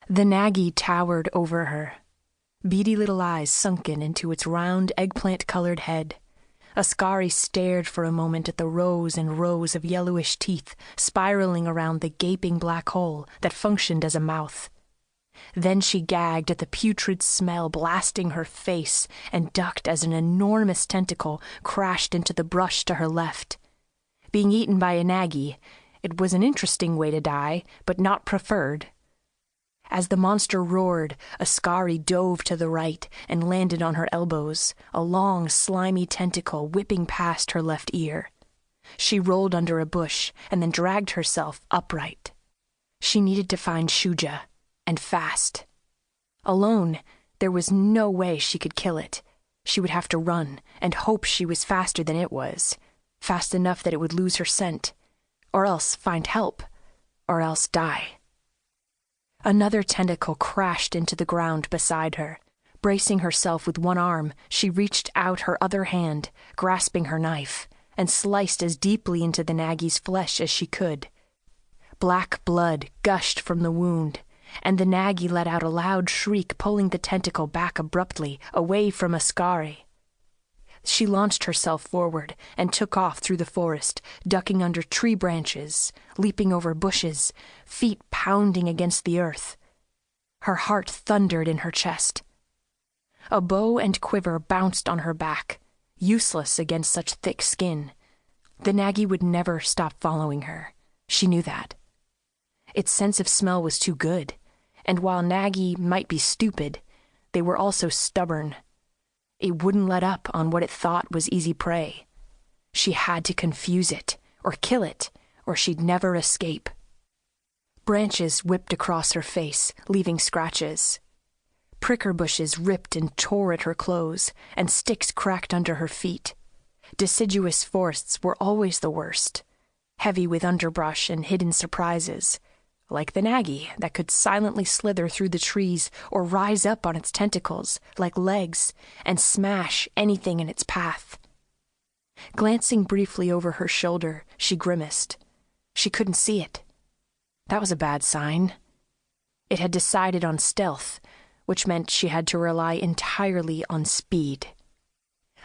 The Nagi towered over her, beady little eyes sunken into its round, eggplant-colored head. Askari stared for a moment at the rows and rows of yellowish teeth spiraling around the gaping black hole that functioned as a mouth. Then she gagged at the putrid smell blasting her face and ducked as an enormous tentacle crashed into the brush to her left. Being eaten by a Nagi, it was an interesting way to die, but not preferred. As the monster roared, Askari dove to the right and landed on her elbows, a long, slimy tentacle whipping past her left ear. She rolled under a bush and then dragged herself upright. She needed to find Shuja, and fast. Alone, there was no way she could kill it. She would have to run and hope she was faster than it was, fast enough that it would lose her scent, or else find help, or else die. Another tentacle crashed into the ground beside her. Bracing herself with one arm, she reached out her other hand, grasping her knife, and sliced as deeply into the Nagi's flesh as she could. Black blood gushed from the wound, and the Nagi let out a loud shriek, pulling the tentacle back abruptly, away from Askari. She launched herself forward and took off through the forest, ducking under tree branches, leaping over bushes, feet pounding against the earth. Her heart thundered in her chest. A bow and quiver bounced on her back, useless against such thick skin. The Nagi would never stop following her. She knew that. Its sense of smell was too good, and while Nagi might be stupid, they were also stubborn. It wouldn't let up on what it thought was easy prey. She had to confuse it, or kill it, or she'd never escape. Branches whipped across her face, leaving scratches. Pricker bushes ripped and tore at her clothes, and sticks cracked under her feet. Deciduous forests were always the worst, heavy with underbrush and hidden surprises, like the Nagi that could silently slither through the trees or rise up on its tentacles like legs and smash anything in its path. Glancing briefly over her shoulder, she grimaced. She couldn't see it. That was a bad sign. It had decided on stealth, which meant she had to rely entirely on speed.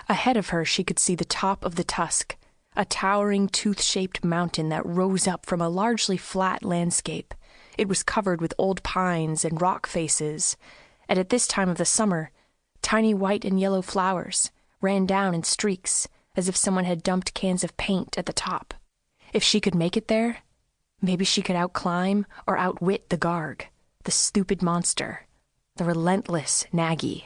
Ahead of her, she could see the top of the tusk, a towering tooth-shaped mountain that rose up from a largely flat landscape. It was covered with old pines and rock faces, and at this time of the summer, tiny white and yellow flowers ran down in streaks as if someone had dumped cans of paint at the top. If she could make it there, maybe she could outclimb or outwit the Garg, the stupid monster, the relentless Nagi.